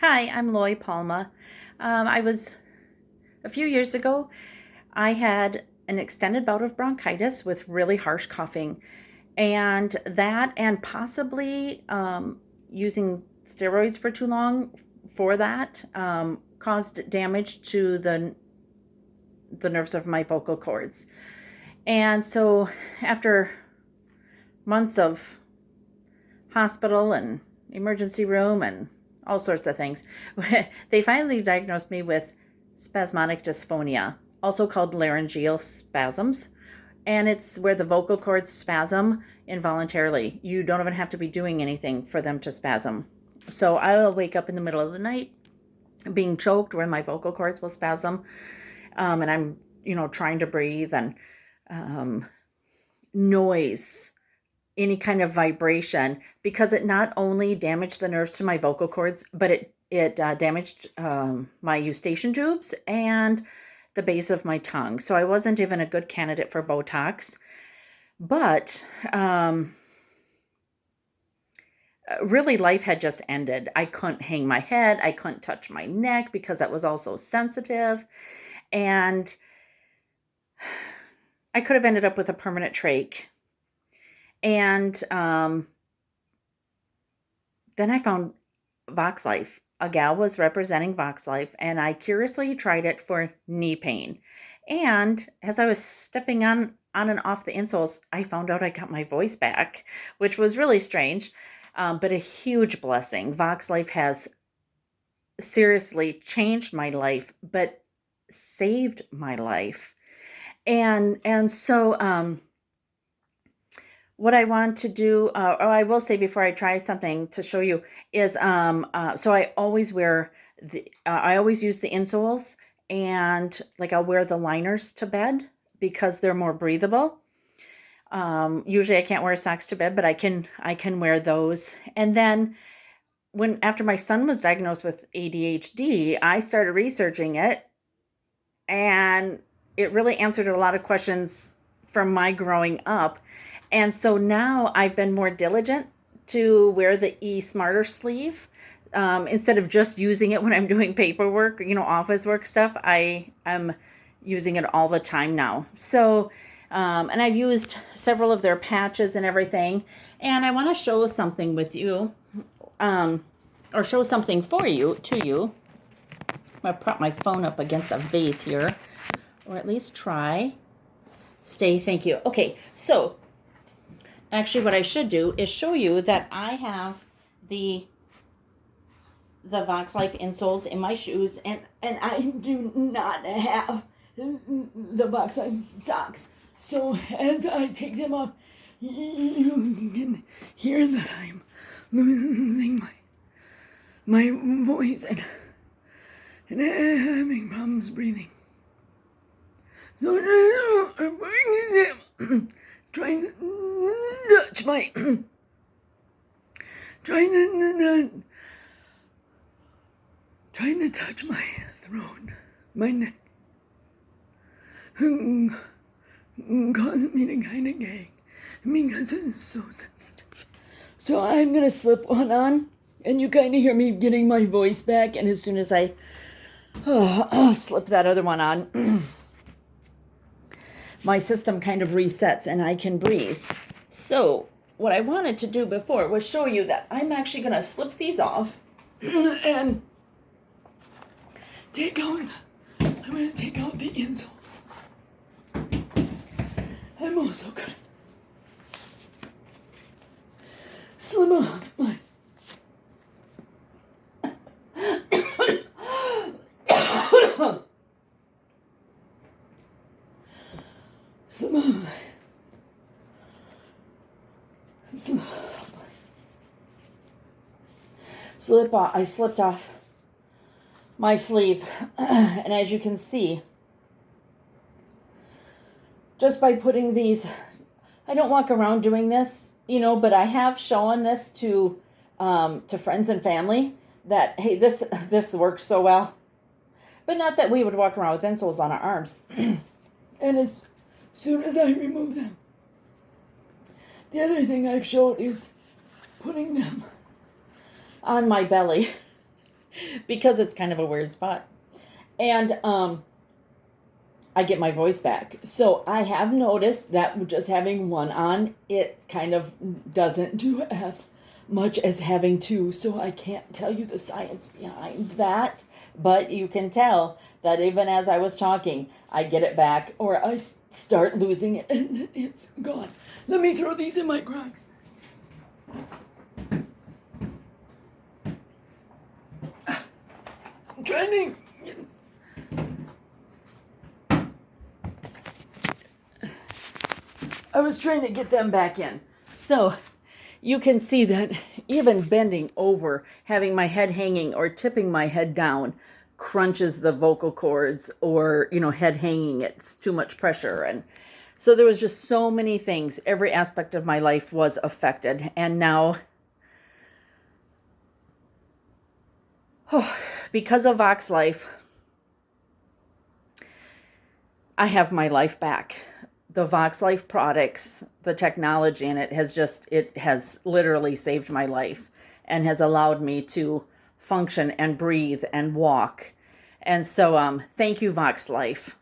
Hi, I'm Loy Palma. A few years ago, I had an extended bout of bronchitis with really harsh coughing. And that, and possibly using steroids for too long for that, caused damage to the nerves of my vocal cords. And so, after months of hospital and emergency room and all sorts of things, they finally diagnosed me with spasmodic dysphonia, also called laryngeal spasms. And it's where the vocal cords spasm involuntarily. You don't even have to be doing anything for them to spasm. So I'll wake up in the middle of the night being choked where my vocal cords will spasm. And I'm, trying to breathe, and noise, any kind of vibration, because it not only damaged the nerves to my vocal cords, but it damaged my eustachian tubes and the base of my tongue. So I wasn't even a good candidate for Botox. But really, life had just ended. I couldn't hang my head. I couldn't touch my neck because that was also sensitive. And I could have ended up with a permanent trach. And then I found VoxxLife. A gal was representing VoxxLife, and I curiously tried it for knee pain. And as I was stepping on and off the insoles, I found out I got my voice back, which was really strange, but a huge blessing. VoxxLife has seriously changed my life, but saved my life. And so what I want to do, or I will say before I try something to show you, is so I always wear I always use the insoles, and like I'll wear the liners to bed because they're more breathable. Usually I can't wear socks to bed, but I can wear those. And then after my son was diagnosed with ADHD, I started researching it, and it really answered a lot of questions from my growing up. And so now I've been more diligent to wear the eSmartr sleeve. Instead of just using it when I'm doing paperwork, office work stuff, I am using it all the time now. So, and I've used several of their patches and everything. And I want to show something with you, or show something to you. I'm going to prop my phone up against a vase here, or at least try. Thank you. Okay, so actually what I should do is show you that I have the VoxxLife insoles in my shoes, and I do not have the VoxxLife socks. So as I take them off, you can hear that I'm losing my voice and having problems breathing. So I'm wearing them, trying to touch my, trying to touch my throat, my neck, causing me to kind of gag because it's so sensitive. So I'm gonna slip one on, and you kind of hear me getting my voice back, and as soon as I slip that other one on, my system kind of resets and I can breathe. So what I wanted to do before was show you that I'm actually going to slip these off and I'm going to take out the insoles. I'm also going to slip off my I slipped off my sleeve, and as you can see, just by putting these, I don't walk around doing this, but I have shown this to friends and family that, hey, this works so well. But not that we would walk around with insoles on our arms. And as soon as I remove them, the other thing I've showed is putting them on my belly. because it's kind of a weird spot. And I get my voice back. So I have noticed that just having one on, it kind of doesn't do as much as having two. So I can't tell you the science behind that, but you can tell that even as I was talking, I get it back or I start losing it and it's gone. Let me throw these in my Crocs. I'm trying to... I was trying to get them back in. So you can see that even bending over, having my head hanging or tipping my head down crunches the vocal cords, or, head hanging, it's too much pressure. And so there was just so many things. Every aspect of my life was affected. And now, because of VoxxLife, I have my life back. The VoxxLife products, the technology in it has literally saved my life and has allowed me to function and breathe and walk. And so, thank you, VoxxLife.